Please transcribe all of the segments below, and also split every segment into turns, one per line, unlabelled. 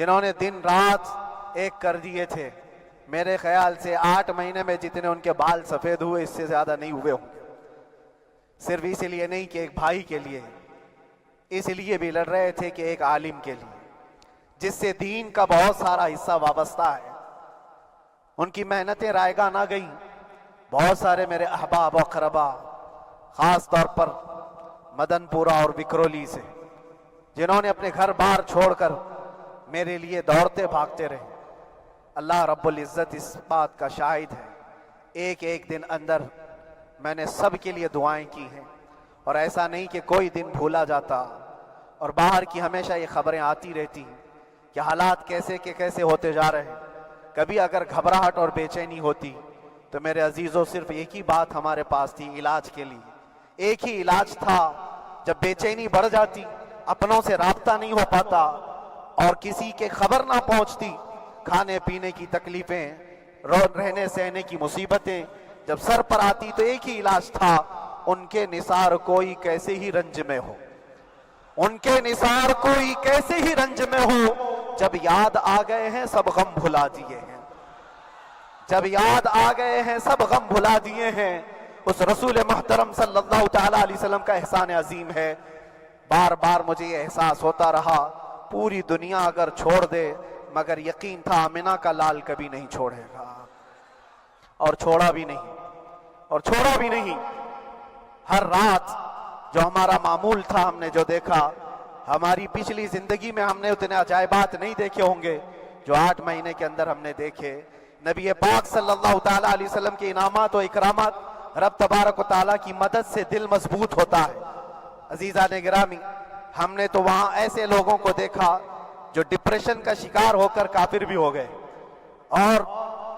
جنہوں نے دن رات ایک کر دیے تھے. میرے خیال سے 8 مہینے میں جتنے ان کے بال سفید ہوئے اس سے زیادہ نہیں ہوئے ہوں گے. صرف اس لیے نہیں کہ ایک بھائی کے لیے، اس لیے بھی لڑ رہے تھے کہ ایک عالم کے لیے جس سے دین کا بہت سارا حصہ وابستہ ہے. ان کی محنتیں رائگاں نہ گئیں. بہت سارے میرے احباب و اقربا، خاص طور پر مدن پورہ اور وکرولی سے، جنہوں نے اپنے گھر بار چھوڑ کر میرے لیے دوڑتے بھاگتے رہے. اللہ رب العزت اس بات کا شاہد ہے، ایک ایک دن اندر میں نے سب کے لیے دعائیں کی ہیں، اور ایسا نہیں کہ کوئی دن بھولا جاتا. اور باہر کی ہمیشہ یہ خبریں آتی رہتی ہیں کہ حالات کیسے کے کیسے ہوتے جا رہے ہیں. کبھی اگر گھبراہٹ اور بے چینی ہوتی تو میرے عزیزوں صرف ایک ہی بات ہمارے پاس تھی علاج کے لیے. ایک ہی علاج تھا. جب بے چینی بڑھ جاتی، اپنوں سے رابطہ نہیں ہو پاتا اور کسی کے خبر نہ پہنچتی، کھانے پینے کی تکلیفیں، رہنے سہنے کی مصیبتیں جب سر پر آتی، تو ایک ہی علاج تھا، ان کے نثار کوئی کیسے ہی رنج میں ہو، ان کے نثار کوئی کیسے ہی رنج میں ہو. جب یاد آ گئے ہیں سب غم بھلا دیے ہیں، جب یاد آ گئے ہیں سب غم بھلا دیے ہیں. اس رسول محترم صلی اللہ تعالی علیہ وسلم کا احسان عظیم ہے. بار بار مجھے یہ احساس ہوتا رہا، پوری دنیا اگر چھوڑ دے مگر یقین تھا آمنہ کا لال کبھی نہیں چھوڑے گا. اور چھوڑا بھی نہیں، اور چھوڑا بھی نہیں. ہر رات جو ہمارا معمول تھا، ہم نے جو دیکھا، ہماری پچھلی زندگی میں ہم نے اتنے عجائبات نہیں دیکھے ہوں گے جو 8 مہینے کے اندر ہم نے دیکھے. نبی پاک صلی اللہ تعالیٰ علیہ وسلم کے انعامات و اکرامات، رب تبارک و تعالیٰ کی مدد سے دل مضبوط ہوتا ہے. عزیزان گرامی، ہم نے تو وہاں ایسے لوگوں کو دیکھا جو ڈپریشن کا شکار ہو کر کافر بھی ہو گئے، اور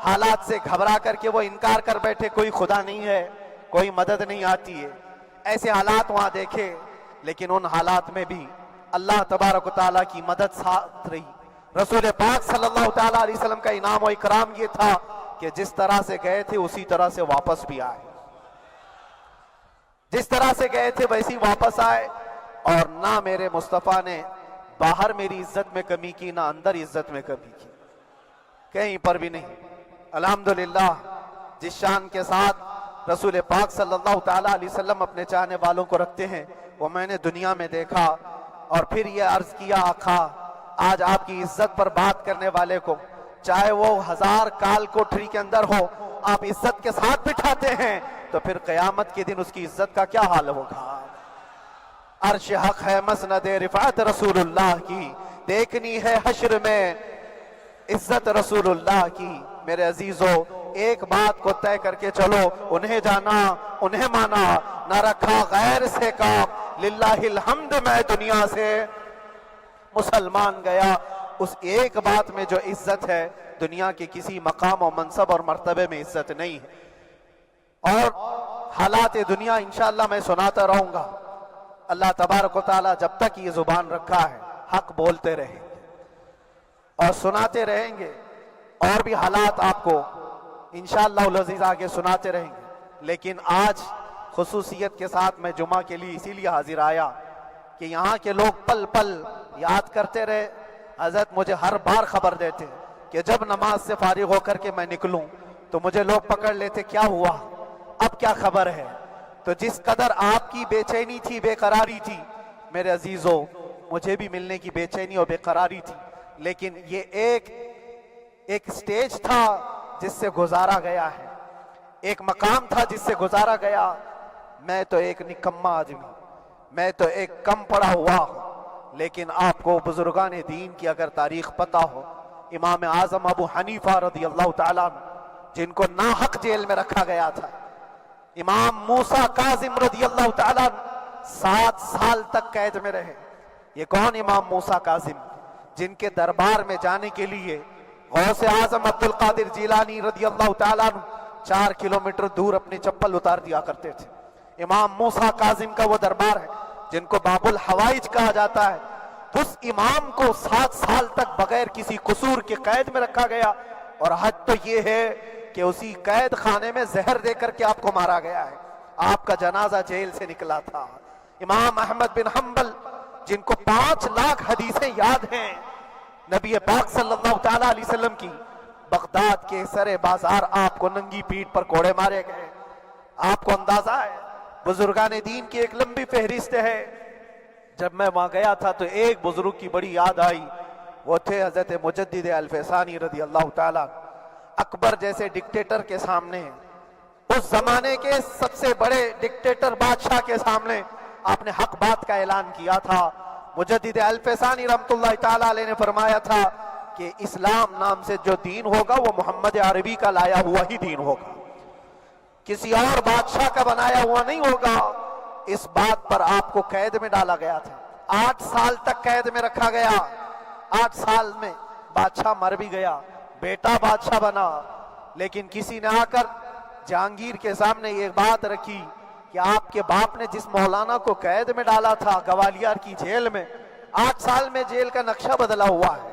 حالات سے گھبرا کر کے وہ انکار کر بیٹھے، کوئی خدا نہیں ہے، کوئی مدد نہیں آتی ہے. ایسے حالات وہاں دیکھے، لیکن ان حالات میں بھی اللہ تبارک و تعالیٰ کی مدد ساتھ رہی. رسول پاک صلی اللہ تعالیٰ علیہ وسلم کا انعام و اکرام یہ تھا کہ جس طرح سے گئے تھے اسی طرح سے واپس بھی آئے. جس طرح سے گئے تھے ویسی واپس آئے. اور نہ میرے مصطفیٰ نے باہر میری عزت میں کمی کی، نہ اندر عزت میں کمی کی، کہیں پر بھی نہیں. الحمدللہ جس شان کے ساتھ رسول پاک صلی اللہ تعالیٰ علیہ وسلم اپنے چاہنے والوں کو رکھتے ہیں، وہ میں نے دنیا میں دیکھا. اور پھر یہ عرض کیا، آقا آج آپ کی عزت پر بات کرنے والے کو چاہے وہ 1000 کال کوٹری کے اندر ہو، آپ عزت کے ساتھ بٹھاتے ہیں، تو پھر قیامت کے دن اس کی عزت کا کیا حال ہوگا. عرش حق ہے مسند رفعت رسول اللہ کی، دیکھنی ہے حشر میں عزت رسول اللہ کی. میرے عزیزو، ایک بات کو طے کر کے چلو، انہیں جانا انہیں مانا، نہ رکھا غیر سے کام، للہ الحمد میں دنیا سے مسلمان گیا. اس ایک بات میں جو عزت ہے، دنیا کے کسی مقام و منصب اور مرتبے میں عزت نہیں ہے. اور حالات دنیا انشاءاللہ میں سناتا رہوں گا. اللہ تبارک و تعالیٰ جب تک یہ زبان رکھا ہے حق بولتے رہیں گے اور سناتے رہیں گے، اور بھی حالات آپ کو انشاءاللہ العزیز آگے سناتے رہیں گے. لیکن آج خصوصیت کے ساتھ میں جمعہ کے لیے اسی لیے حاضر آیا کہ یہاں کے لوگ پل پل یاد کرتے رہے. حضرت مجھے ہر بار خبر دیتے کہ جب نماز سے فارغ ہو کر کے میں نکلوں تو مجھے لوگ پکڑ لیتے، کیا ہوا، اب کیا خبر ہے. تو جس قدر آپ کی بے چینی تھی، بے قراری تھی، میرے عزیزو مجھے بھی ملنے کی بے چینی اور بے قراری تھی. لیکن یہ ایک سٹیج تھا جس سے گزارا گیا ہے، ایک مقام تھا جس سے گزارا گیا. میں تو ایک نکما آدمی، میں تو ایک کم پڑا ہوا ہوں. لیکن آپ کو بزرگان دین کی اگر تاریخ پتہ ہو، امام اعظم ابو حنیفہ رضی اللہ تعالیٰ عنہ جن کو ناحق جیل میں رکھا گیا تھا، امام موسیٰ کاظم رضی اللہ تعالیٰ عنہ 7 سال تک قید میں رہے. یہ کون امام موسیٰ کاظم؟ جن کے دربار میں جانے کے لیے غوث اعظم عبد القادر جیلانی رضی اللہ تعالیٰ عنہ 4 کلومیٹر دور اپنی چپل اتار دیا کرتے تھے. امام موسیٰ کاظم کا وہ دربار ہے جن کو باب الحوائج کہا جاتا ہے. اس امام کو 7 سال تک بغیر کسی قصور کے قید میں رکھا گیا. اور حد تو یہ ہے کہ اسی قید خانے میں زہر دے کر کے آپ کو مارا گیا ہے. آپ کا جنازہ جیل سے نکلا تھا. امام احمد بن حنبل جن کو 5 لاکھ حدیثیں یاد ہیں، نبی پاک صلی اللہ تعالیٰ علیہ وسلم کی بغداد کے سر بازار آپ کو ننگی پیٹھ پر کوڑے مارے گئے. آپ کو اندازہ ہے بزرگان دین کی ایک لمبی فہرست ہے. جب میں وہاں گیا تھا تو ایک بزرگ کی بڑی یاد آئی. وہ تھے حضرت مجدد الفسانی رضی اللہ تعالیٰ. اکبر جیسے ڈکٹیٹر کے سامنے, اس زمانے کے سب سے بڑے ڈکٹیٹر بادشاہ کے سامنے آپ نے حق بات کا اعلان کیا تھا. مجدد الفسانی رحمۃ اللہ تعالیٰ علیہ نے فرمایا تھا کہ اسلام نام سے جو دین ہوگا وہ محمد عربی کا لایا ہوا ہی دین ہوگا, کسی اور بادشاہ کا بنایا ہوا نہیں ہوگا. اس بات پر آپ کو قید میں ڈالا گیا تھا. 8 سال تک قید میں رکھا گیا. 8 سال میں بادشاہ مر بھی گیا, بیٹا بادشاہ بنا, لیکن کسی نے آ کر جہانگیر کے سامنے یہ بات رکھی کہ آپ کے باپ نے جس مولانا کو قید میں ڈالا تھا گوالیار کی جیل میں, 8 سال میں جیل کا نقشہ بدلا ہوا ہے.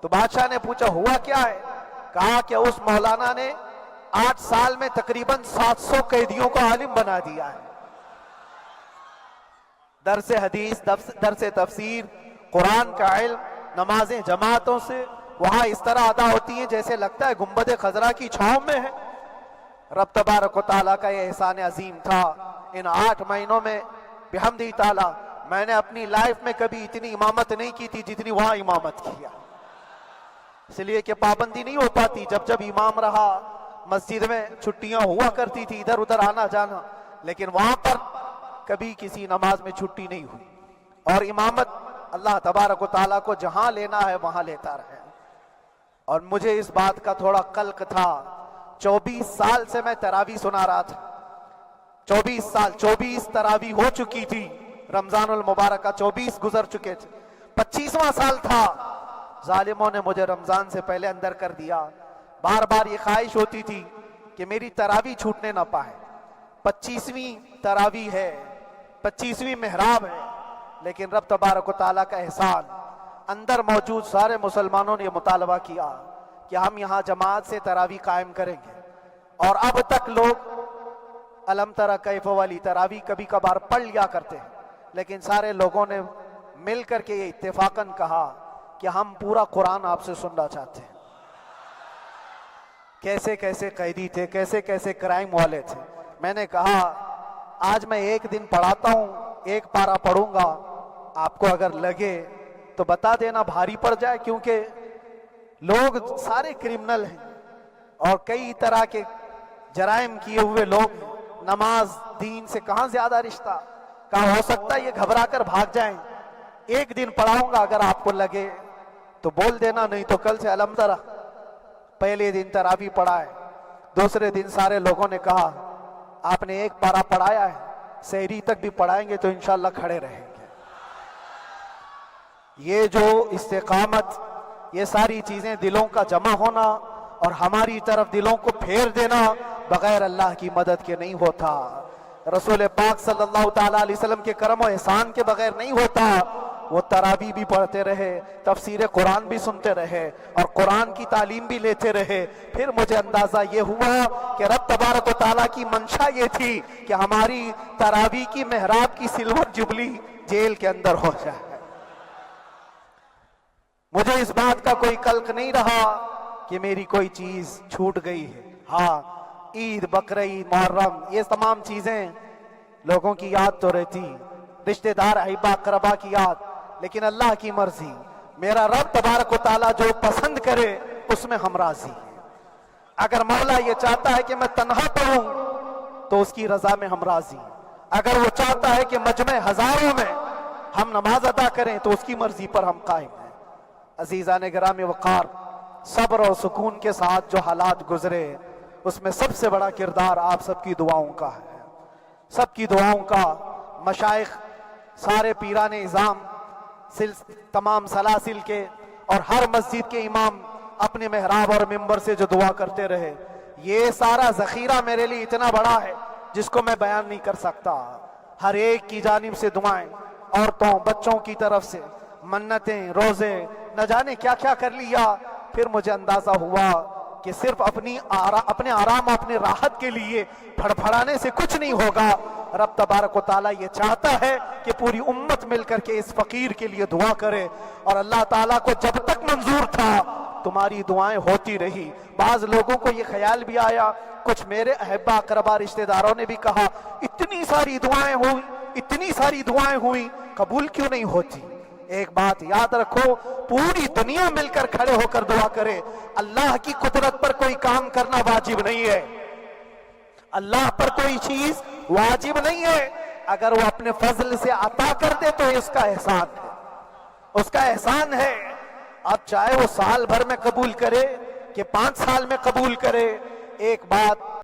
تو بادشاہ نے پوچھا ہوا کیا ہے؟ کہا کہ اس مولانا نے 8 سال میں تقریباً 700 قیدیوں کو عالم بنا دیا ہے. درس حدیث, درس تفسیر, قرآن کا علم, نمازیں جماعتوں سے وہاں اس طرح ادا ہوتی ہیں جیسے لگتا ہے گنبد خضرا کی چھاؤں میں ہے. رب تبارک و تعالیٰ کا یہ احسان عظیم تھا. ان 8 مہینوں میں بحمدی تعالیٰ میں نے اپنی لائف میں کبھی اتنی امامت نہیں کی تھی جتنی وہاں امامت کیا. اس لیے کہ پابندی نہیں ہو پاتی. جب جب امام رہا مسجد میں چھٹیاں ہوا کرتی تھی, ادھر ادھر آنا جانا, لیکن وہاں پر کبھی کسی نماز میں چھٹی نہیں ہوئی. اور امامت اللہ تبارک و تعالیٰ کو جہاں لینا ہے وہاں لیتا رہے. اور مجھے اس بات کا تھوڑا قلق تھا. 24 سال سے میں تراویح سنا رہا تھا. 24 سال, 24 تراویح ہو چکی تھی. رمضان المبارکہ 24 گزر چکے تھے. 25واں سال تھا. ظالموں نے مجھے رمضان سے پہلے اندر کر دیا. بار بار یہ خواہش ہوتی تھی کہ میری تراویح چھوٹنے نہ پائے. 25ویں تراویح ہے, 25ویں محراب ہے, لیکن رب تبارک و تعالیٰ کا احسان, اندر موجود سارے مسلمانوں نے یہ مطالبہ کیا کہ ہم یہاں جماعت سے تراویح قائم کریں گے. اور اب تک لوگ الم تری کیف والی تراویح کبھی کبھار پڑھ لیا کرتے ہیں, لیکن سارے لوگوں نے مل کر کے یہ اتفاقاً کہا کہ ہم پورا قرآن آپ سے سننا چاہتے ہیں. کیسے کیسے قیدی تھے, کیسے کیسے کرائم والے تھے. میں نے کہا آج میں ایک دن پڑھاتا ہوں, ایک پارہ پڑھوں گا, آپ کو اگر لگے تو بتا دینا, بھاری پڑ جائے, کیونکہ لوگ سارے کرمنل ہیں اور کئی طرح کے جرائم کیے ہوئے لوگ ہیں. نماز دین سے کہاں زیادہ رشتہ. کہاں ہو سکتا ہے یہ گھبرا کر بھاگ جائیں. ایک دن پڑھاؤں گا, اگر آپ کو لگے تو بول دینا, نہیں تو کل سے الم تری. پہلے دن تراویح پڑھا ہے, دوسرے دن سارے لوگوں نے کہا آپ نے ایک پارہ پڑھایا ہے, سحری تک بھی پڑھائیں گے تو انشاءاللہ کھڑے رہیں گے. یہ جو استقامت, یہ ساری چیزیں دلوں کا جمع ہونا اور ہماری طرف دلوں کو پھیر دینا بغیر اللہ کی مدد کے نہیں ہوتا. رسول پاک صلی اللہ تعالیٰ علیہ وسلم کے کرم و احسان کے بغیر نہیں ہوتا. وہ تراویح بھی پڑھتے رہے, تفسیر قرآن بھی سنتے رہے اور قرآن کی تعلیم بھی لیتے رہے. پھر مجھے اندازہ یہ ہوا کہ رب تبارک و تعالیٰ کی منشا یہ تھی کہ ہماری تراویح کی محراب کی سلور جبلی جیل کے اندر ہو جائے. مجھے اس بات کا کوئی قلق نہیں رہا کہ میری کوئی چیز چھوٹ گئی ہے. ہاں, عید, بقرعید, محرم, یہ تمام چیزیں لوگوں کی یاد تو رہتی, رشتہ دار, احبا, اقربا کی یاد, لیکن اللہ کی مرضی. میرا رب تبارک و تعالیٰ جو پسند کرے اس میں ہم راضی ہیں. اگر مولا یہ چاہتا ہے کہ میں تنہا پڑھوں تو اس کی رضا میں ہم راضی ہیں. اگر وہ چاہتا ہے کہ مجمع ہزاروں میں ہم نماز ادا کریں تو اس کی مرضی پر ہم قائم ہیں. عزیزان گرامی وقار, صبر اور سکون کے ساتھ جو حالات گزرے اس میں سب سے بڑا کردار آپ سب کی دعاؤں کا ہے. سب کی دعاؤں کا. مشائخ, سارے پیران اعظام, تمام سلاسل کے اور ہر مسجد کے امام اپنے محراب اور منبر سے جو دعا کرتے رہے, یہ سارا ذخیرہ میرے لیے اتنا بڑا ہے جس کو میں بیان نہیں کر سکتا. ہر ایک کی جانب سے دعائیں, عورتوں بچوں کی طرف سے منتیں, روزے, نہ جانے کیا کیا کر لیا. پھر مجھے اندازہ ہوا کہ صرف اپنے آرام, اپنے راحت کے لیے پھڑپھڑانے سے کچھ نہیں ہوگا. رب تبارک و تعالیٰ یہ چاہتا ہے کہ پوری امت مل کر کے اس فقیر کے لیے دعا کرے، اور اللہ تعالیٰ کو جب تک منظور تھا تمہاری دعائیں ہوتی رہی۔ بعض لوگوں کو یہ خیال بھی آیا، کچھ میرے احبا اقربا رشتہ داروں نے بھی کہا اتنی ساری دعائیں ہوئی قبول کیوں نہیں ہوتی؟ ایک بات یاد رکھو، پوری دنیا مل کر کھڑے ہو کر دعا کرے، اللہ کی قدرت پر کوئی کام کرنا واجب نہیں ہے، اللہ پر کوئی چیز واجب نہیں ہے، اگر وہ اپنے فضل سے عطا کر دے تو اس کا احسان ہے۔ اب چاہے وہ سال بھر میں قبول کرے کہ 5 سال میں قبول کرے، ایک بات